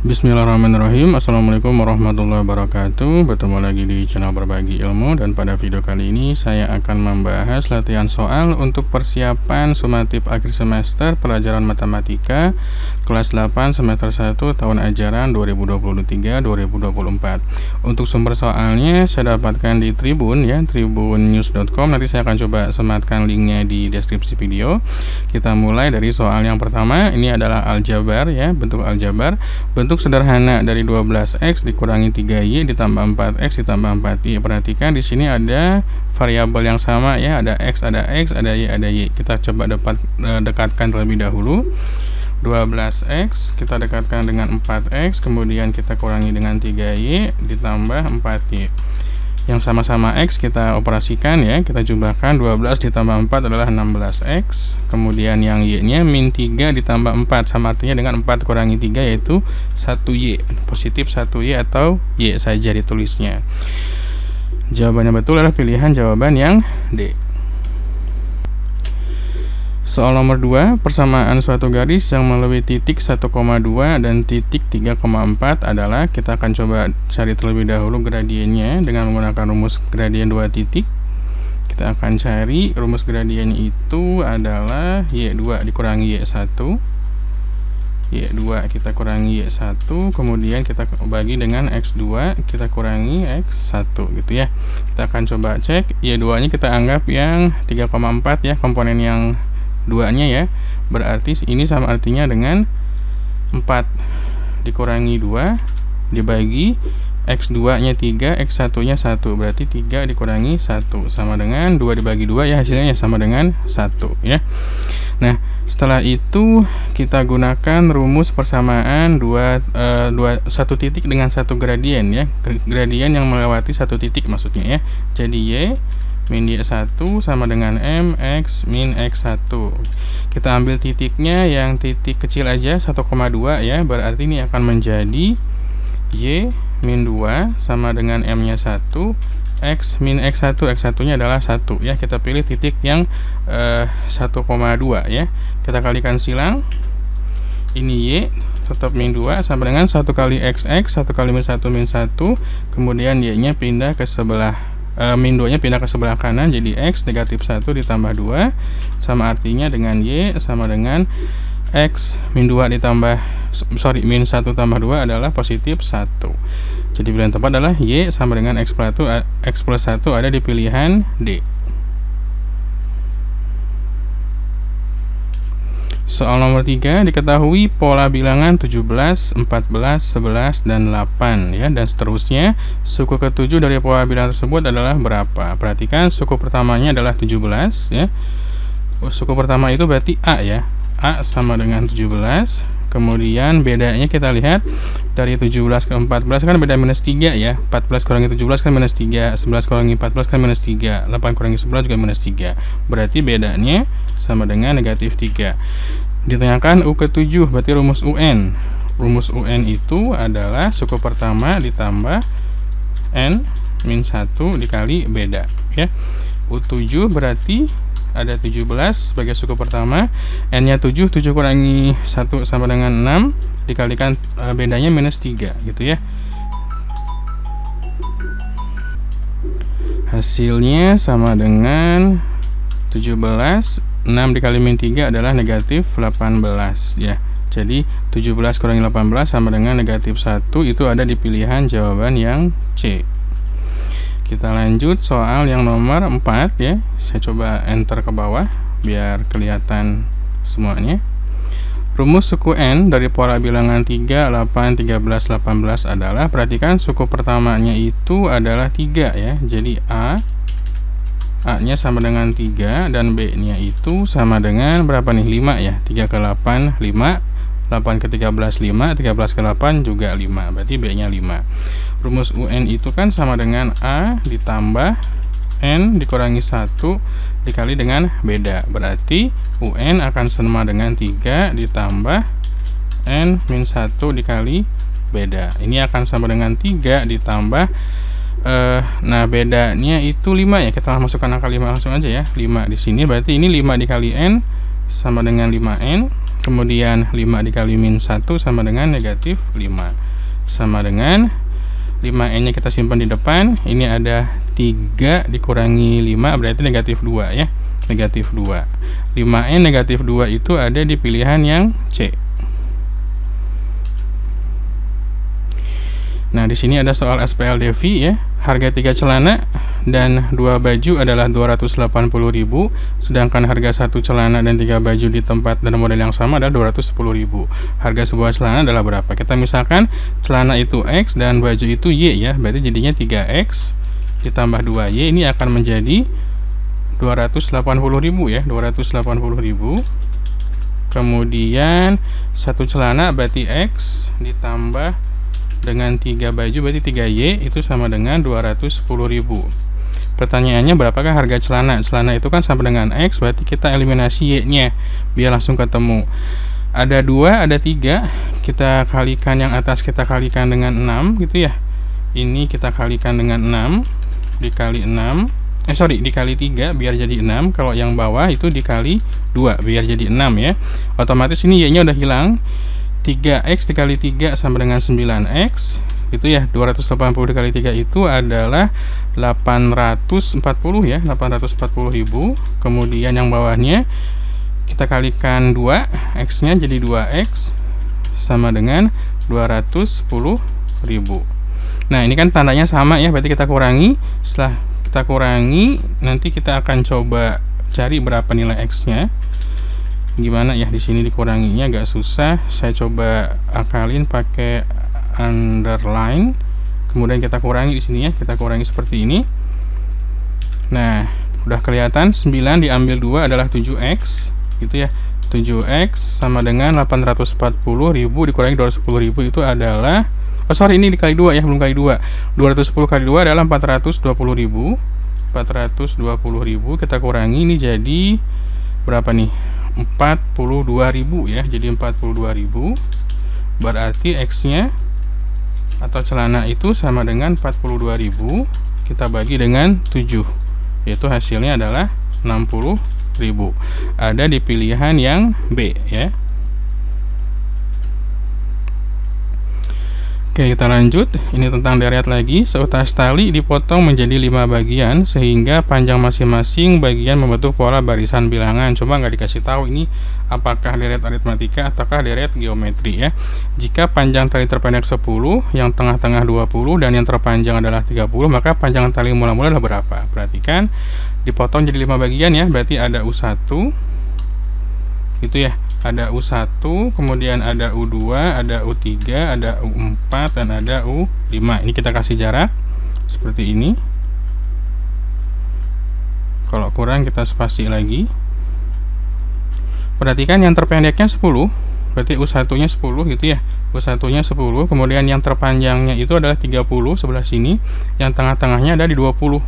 Bismillahirrahmanirrahim. Assalamualaikum warahmatullahi wabarakatuh. Bertemu lagi di channel Berbagi Ilmu, dan pada video kali ini saya akan membahas latihan soal untuk persiapan sumatif akhir semester pelajaran matematika kelas 8 semester 1 tahun ajaran 2023-2024. Untuk sumber soalnya saya dapatkan di Tribun ya, tribunnews.com. Nanti saya akan coba sematkan linknya di deskripsi video. Kita mulai dari soal yang pertama. Ini adalah aljabar ya, bentuk aljabar. Bentuk sederhana dari 12x dikurangi 3y ditambah 4x ditambah 4y. Perhatikan di sini ada variabel yang sama ya, ada x, ada y, ada y. Kita coba dekatkan terlebih dahulu. 12x kita dekatkan dengan 4x, kemudian kita kurangi dengan 3y ditambah 4y. Yang sama-sama x kita operasikan ya, kita jumlahkan. 12 ditambah 4 adalah 16x. Kemudian yang y-nya min 3 ditambah 4, sama artinya dengan 4 kurangi 3 yaitu 1y. Positif 1y atau y saja ditulisnya. Jawabannya betul adalah pilihan jawaban yang D. Soal nomor 2, persamaan suatu garis yang melalui titik 1,2 dan titik 3,4 adalah, kita akan coba cari terlebih dahulu gradiennya dengan menggunakan rumus gradien 2 titik. Kita akan cari rumus gradiennya itu adalah y2 dikurangi y1. y2 kita kurangi y1, kemudian kita bagi dengan x2, kita kurangi x1 gitu ya. Kita akan coba cek y2 nya kita anggap yang 3,4 ya, komponen yang 2 nya ya, berarti ini sama artinya dengan 4 dikurangi 2 dibagi x2 nya 3, x1 nya 1, berarti 3 dikurangi 1 sama dengan 2 dibagi 2 ya, hasilnya sama dengan 1 ya. Nah, setelah itu kita gunakan rumus persamaan satu titik dengan satu gradien ya, gradien yang melewati satu titik maksudnya ya. Jadi y min y1 sama dengan mx min x1. Kita ambil titiknya yang titik kecil aja 1,2 ya, berarti ini akan menjadi y min 2 sama dengan m nya 1, x min x1, x1 nya adalah 1 ya. Kita pilih titik yang 1,2 ya. Kita kalikan silang, ini y tetap min 2 sama dengan 1 kali xx, 1 kali min 1 min 1, kemudian y nya pindah ke sebelah min 2 nya pindah ke sebelah kanan, jadi x negatif 1 ditambah 2 sama artinya dengan y sama dengan x min 2 ditambah min 1 tambah 2 adalah positif 1. Jadi pilihan tepat adalah y sama dengan x plus 1 ada di pilihan D. Soal nomor 3, diketahui pola bilangan 17, 14, 11, dan 8 ya, dan seterusnya. Suku ke-7 dari pola bilangan tersebut adalah berapa? Perhatikan, suku pertamanya adalah 17 ya. Suku pertama itu berarti A ya. A sama dengan 17. Kemudian bedanya kita lihat dari 17 ke 14 kan beda minus 3 ya. 14 kurangi 17 kan minus 3, 11 kurangi 14 kan minus 3, 8 kurangi 11 juga minus 3. Berarti bedanya sama dengan negatif 3. Ditanyakan U ke-7, berarti rumus UN. Rumus UN itu adalah suku pertama ditambah N min 1 dikali beda ya. U7 berarti ada 17 sebagai suku pertama, N nya 7, 7 kurangi 1 sama dengan 6 dikalikan bedanya minus 3 gitu ya. Hasilnya sama dengan 17, 6 dikali min 3 adalah negatif 18 ya. Jadi 17 kurangi 18 sama dengan negatif 1, itu ada di pilihan jawaban yang C. Kita lanjut soal yang nomor 4 ya. Saya coba enter ke bawah biar kelihatan semuanya. Rumus suku N dari pola bilangan 3, 8, 13, 18 adalah, perhatikan suku pertamanya itu adalah 3 ya. Jadi A nya sama dengan 3 dan B nya itu sama dengan berapa nih? 5 ya. 3 ke 8 5, 8 ke 13 5, 13 ke 8 juga 5, berarti B nya 5. Rumus UN itu kan sama dengan A ditambah N dikurangi 1 dikali dengan beda, berarti UN akan sama dengan 3 ditambah N min 1 dikali beda. Ini akan sama dengan 3 ditambah nah bedanya itu 5 ya. Kita masukkan angka 5 langsung aja ya. 5 di sini berarti ini 5 dikali N sama dengan 5N Kemudian 5 dikali min 1 sama dengan negatif 5. Sama dengan 5N nya kita simpan di depan. Ini ada 3 dikurangi 5 berarti negatif 2 ya. Negatif 2. 5N negatif 2 itu ada di pilihan yang C. Nah, di sini ada soal SPLDV ya. Harga 3 celana dan 2 baju adalah 280.000, sedangkan harga 1 celana dan 3 baju di tempat dan model yang sama adalah 210.000. Harga sebuah celana adalah berapa? Kita misalkan celana itu X dan baju itu Y ya. Berarti jadinya 3X ditambah 2Y ini akan menjadi 280.000 ya, 280.000. Kemudian 1 celana berarti X ditambah dengan 3 baju berarti 3Y itu sama dengan 210.000. Pertanyaannya berapakah harga celana? Celana itu kan sama dengan X, berarti kita eliminasi Y-nya biar langsung ketemu. Ada 2, ada 3. Kita kalikan yang atas, kita kalikan dengan 6 gitu ya. Ini kita kalikan dengan 6 dikali 6. Dikali 3 biar jadi 6. Kalau yang bawah itu dikali 2 biar jadi 6 ya. Otomatis ini Y-nya udah hilang. 3X dikali 3 sama dengan 9X itu ya. 280 dikali 3 itu adalah 840 ya, 840.000. Kemudian yang bawahnya kita kalikan 2, X nya jadi 2X sama dengan 210.000. Nah, ini kan tandanya sama ya, berarti kita kurangi. Setelah kita kurangi, nanti kita akan coba cari berapa nilai X nya. Gimana ya, di sini dikuranginya agak susah. Saya coba akalin pakai underline. Kemudian kita kurangi di sini ya, kita kurangi seperti ini. Nah, udah kelihatan 9 diambil 2 adalah 7X gitu ya. 7X sama dengan 840.000 dikurangi 210.000 itu adalah ini dikali 2 ya, belum kali 2. 210 kali 2 adalah 420.000. 420.000 kita kurangi, ini jadi berapa nih? 42.000 ya. Jadi 42.000 berarti X nya atau celana itu sama dengan 42.000 kita bagi dengan 7, yaitu hasilnya adalah 60.000. Ada di pilihan yang B ya. Oke, kita lanjut. Ini tentang deret lagi. Seutas tali dipotong menjadi 5 bagian sehingga panjang masing-masing bagian membentuk pola barisan bilangan. Coba nggak dikasih tahu ini apakah deret aritmatika ataukah deret geometri ya. Jika panjang tali terpendek 10, yang tengah-tengah 20 dan yang terpanjang adalah 30, maka panjang tali mula-mula adalah berapa? Perhatikan, dipotong jadi 5 bagian ya. Berarti ada U1 gitu ya. Ada U1, kemudian ada U2, ada U3, ada U4, dan ada U5. Ini kita kasih jarak seperti ini. Kalau kurang kita spasi lagi. Perhatikan yang terpendeknya 10, berarti U1-nya 10 gitu ya. U1-nya 10, kemudian yang terpanjangnya itu adalah 30 sebelah sini. Yang tengah-tengahnya ada di 20.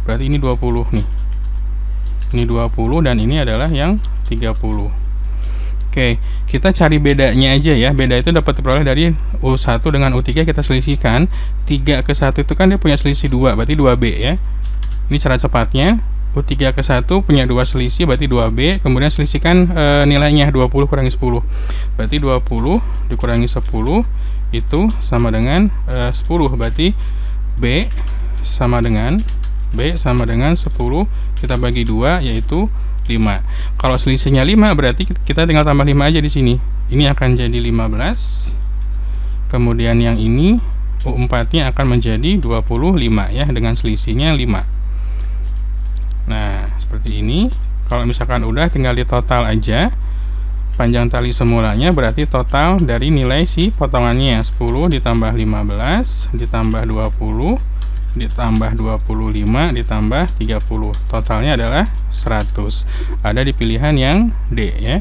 Berarti ini 20 nih. Ini 20 dan ini adalah yang 30. Oke, kita cari bedanya aja ya. Beda itu dapat diperoleh dari U1 dengan U3 kita selisihkan. 3 ke 1 itu kan dia punya selisih 2, berarti 2B ya. Ini cara cepatnya. U3 ke 1 punya 2 selisih, berarti 2B. Kemudian selisihkan nilainya, 20 kurangi 10. Berarti 20 dikurangi 10 itu sama dengan 10. Berarti B sama dengan 10. Kita bagi 2 yaitu 5. Kalau selisihnya 5 berarti kita tinggal tambah 5 aja di sini. Ini akan jadi 15. Kemudian yang ini U4-nya akan menjadi 25 ya, dengan selisihnya 5. Nah, seperti ini. Kalau misalkan udah, tinggal di total aja panjang tali semulanya, berarti total dari nilai si potongannya 10 ditambah 15 ditambah 20 ditambah 25 ditambah 30, totalnya adalah 100. Ada di pilihan yang D ya.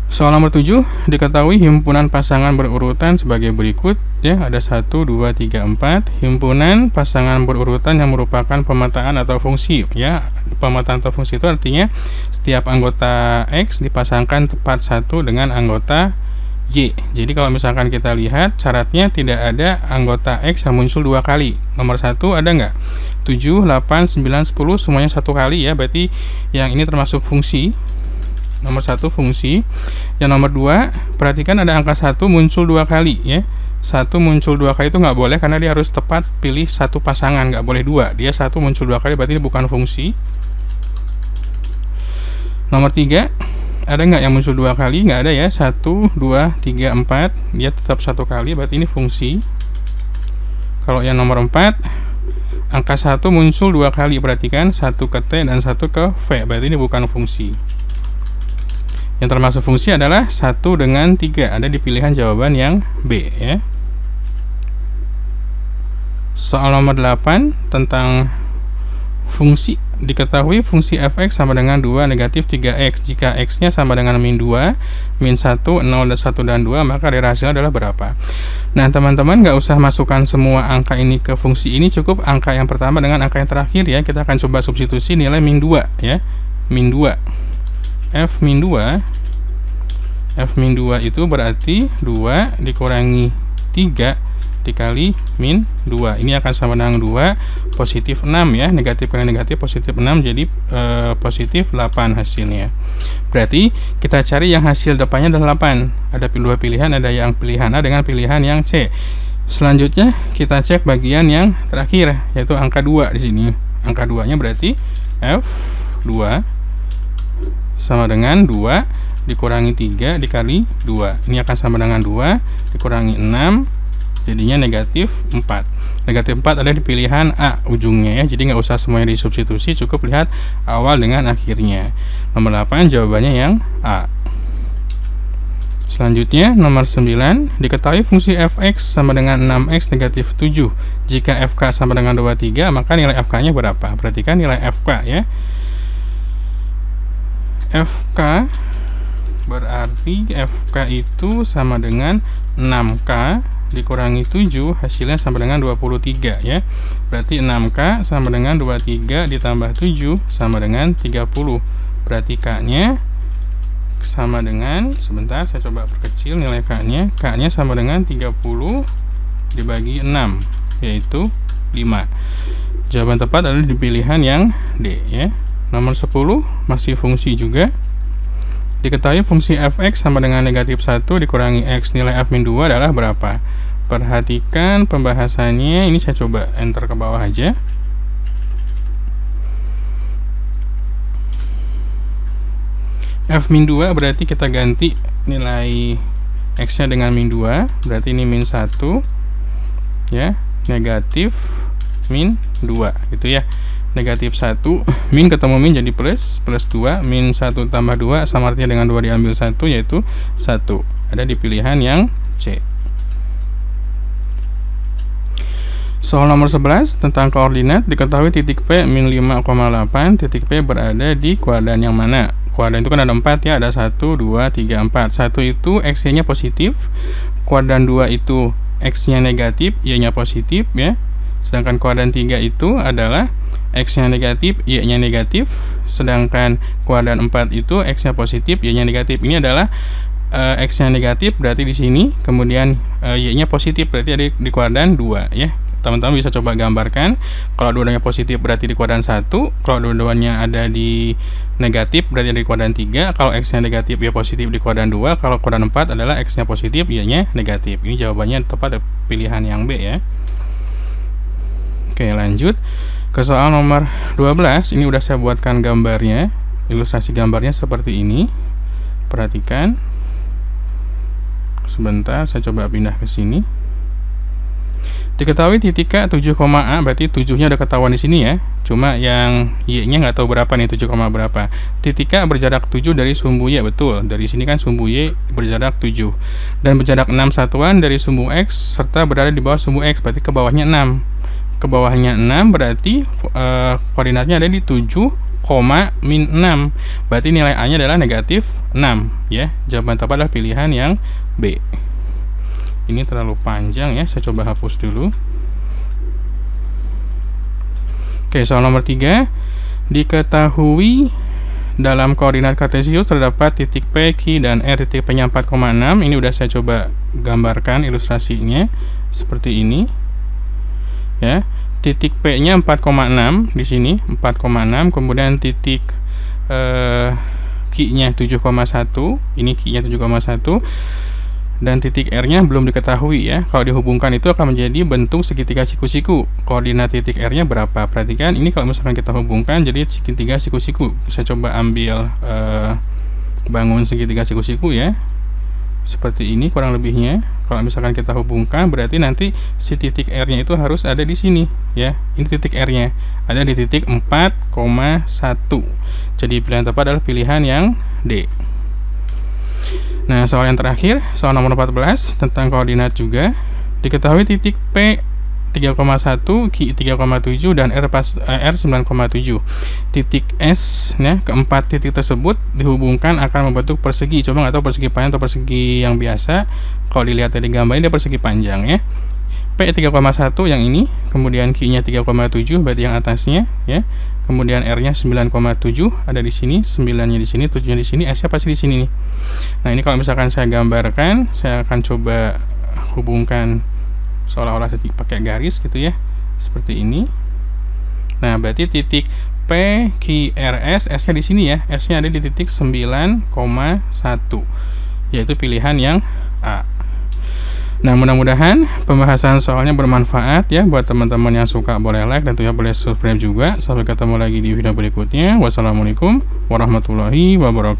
Soal nomor 7, diketahui himpunan pasangan berurutan sebagai berikut ya. Ada 1, 2, 3, 4 himpunan pasangan berurutan yang merupakan pemetaan atau fungsi ya. Pemetaan atau fungsi itu artinya setiap anggota X dipasangkan tepat satu dengan anggota Y. Jadi kalau misalkan kita lihat syaratnya tidak ada anggota X yang muncul 2 kali. Nomor 1 ada nggak? 7, 8, 9, 10 semuanya 1 kali ya. Berarti yang ini termasuk fungsi. Nomor 1 fungsi. Yang nomor 2, perhatikan ada angka 1 muncul 2 kali ya. 1 muncul 2 kali itu nggak boleh karena dia harus tepat pilih satu pasangan, nggak boleh 2. Dia 1 muncul 2 kali berarti ini bukan fungsi. Nomor 3, ada nggak yang muncul 2 kali? Nggak ada ya. 1, 2, 3, 4 dia tetap 1 kali berarti ini fungsi. Kalau yang nomor 4, angka 1 muncul 2 kali, perhatikan 1 ke T dan 1 ke V, berarti ini bukan fungsi. Yang termasuk fungsi adalah 1 dengan 3, ada di pilihan jawaban yang B ya. Soal nomor 8 tentang fungsi. Diketahui fungsi fx sama dengan 2 negatif 3x. Jika x-nya sama dengan min 2, min 1, 0, 1, dan 2, maka dari hasilnya adalah berapa? Nah, teman-teman nggak usah masukkan semua angka ini ke fungsi ini, cukup angka yang pertama dengan angka yang terakhir ya. Kita akan coba substitusi nilai min 2 ya. Min 2. F min 2 itu berarti 2 dikurangi 3 dikali min 2. Ini akan sama dengan 2 positif 6 ya. Negatif kali negatif positif 6 jadi positif 8 hasilnya. Berarti kita cari yang hasil depannya adalah 8. Ada dua pilihan, ada yang pilihan A dengan pilihan yang C. Selanjutnya kita cek bagian yang terakhir yaitu angka 2 di sini. Angka 2-nya berarti F2 sama dengan 2 dikurangi 3 dikali 2. Ini akan sama dengan 2 dikurangi 6 jadinya negatif 4. Negatif 4 ada di pilihan A ujungnya ya. Jadi nggak usah semuanya disubstitusi, cukup lihat awal dengan akhirnya. Nomor 8 jawabannya yang A. Selanjutnya nomor 9, diketahui fungsi fx sama dengan 6x negatif 7. Jika fk sama dengan 23, maka nilai fk-nya berapa? Perhatikan nilai fk ya. Fk berarti fk itu sama dengan 6k dikurangi 7 hasilnya sama dengan 23 ya. Berarti 6k sama dengan 23 ditambah 7 sama dengan 30. Berarti k-nya sama dengan, sebentar saya coba perkecil nilai k-nya. K-nya sama dengan 30 dibagi 6 yaitu 5. Jawaban tepat adalah di pilihan yang D ya. Nomor 10 masih fungsi juga. Diketahui fungsi fx sama dengan negatif 1 dikurangi x. Nilai f min 2 adalah berapa? Perhatikan pembahasannya. Ini saya coba enter ke bawah aja. F min 2 berarti kita ganti nilai x-nya dengan min 2. Berarti ini min 1 ya, negatif min 2 gitu ya. Negatif 1 min ketemu min jadi plus 2, min 1 tambah 2 sama artinya dengan 2 diambil 1 yaitu 1. Ada di pilihan yang C. Soal nomor 11 tentang koordinat. Diketahui titik P min 5,8. Titik P berada di kuadran yang mana? Kuadran itu kan ada 4 ya, ada 1, 2, 3, 4. 1 itu x-nya positif, kuadran 2 itu x-nya negatif, y-nya positif ya. Sedangkan kuadran 3 itu adalah x-nya negatif, y-nya negatif. Sedangkan kuadran 4 itu x-nya positif, y-nya negatif. Ini adalah x-nya negatif berarti di sini, kemudian y-nya positif berarti ada di kuadran 2 ya. Teman-teman bisa coba gambarkan. Kalau dua-duanya positif berarti di kuadran 1, kalau dua-duanya ada di negatif berarti ada di kuadran 3. Kalau x-nya negatif, y positif di kuadran 2. Kalau kuadran 4 adalah x-nya positif, y-nya negatif. Ini jawabannya tepat pilihan yang B ya. Oke, lanjut ke soal nomor 12. Ini udah saya buatkan gambarnya. Ilustrasi gambarnya seperti ini. Perhatikan. Sebentar, saya coba pindah ke sini. Diketahui titik K 7, A berarti 7-nya udah ketahuan di sini ya. Cuma yang Y-nya nggak tahu berapa nih, 7, berapa. Titik K berjarak 7 dari sumbu Y, betul. Dari sini kan sumbu Y berjarak 7. Dan berjarak 6 satuan dari sumbu X serta berada di bawah sumbu X, berarti ke bawahnya 6. Ke bawahnya 6 berarti koordinatnya ada di 7, min 6. Berarti nilai A-nya adalah negatif 6 ya. Jawaban tepat adalah pilihan yang B. Ini terlalu panjang ya, saya coba hapus dulu. Oke, soal nomor 3. Diketahui dalam koordinat kartesius terdapat titik P, Q, dan R. Titik P-nya 4,6. Ini udah saya coba gambarkan ilustrasinya seperti ini. Ya, titik P-nya 4,6 di sini, 4,6. Kemudian titik Q-nya 7,1. Ini Q-nya 7,1. Dan titik R-nya belum diketahui ya. Kalau dihubungkan itu akan menjadi bentuk segitiga siku-siku. Koordinat titik R-nya berapa? Perhatikan, ini kalau misalkan kita hubungkan jadi segitiga siku-siku. Saya coba ambil bangun segitiga siku-siku ya. Seperti ini kurang lebihnya. Kalau misalkan kita hubungkan, berarti nanti si titik R-nya itu harus ada di sini ya. Ini titik R-nya ada di titik 4,1. Jadi pilihan tepat adalah pilihan yang D. Nah, soal yang terakhir, soal nomor 14 tentang koordinat juga. Diketahui titik P 3,1, Q 3,7, dan R 9,7. Titik S ya, keempat titik tersebut dihubungkan akan membentuk persegi. Coba nggak tahu persegi panjang atau persegi yang biasa. Kalau dilihat dari gambar ini, dia persegi panjang ya. P 3,1 yang ini, kemudian Q-nya 3,7 berarti yang atasnya ya. Kemudian R-nya 9,7 ada di sini, 9-nya di sini, 7-nya di sini, S-nya pasti di sini nih. Nah, ini kalau misalkan saya gambarkan, saya akan coba hubungkan seolah-olah pakai garis gitu ya. Seperti ini. Nah, berarti titik P, Q, R, S, S-nya di sini ya. S-nya ada di titik 9,1. Yaitu pilihan yang A. Nah, mudah-mudahan pembahasan soalnya bermanfaat ya buat teman-teman yang suka. Boleh like dan tentunya boleh subscribe juga. Sampai ketemu lagi di video berikutnya. Wassalamualaikum warahmatullahi wabarakatuh.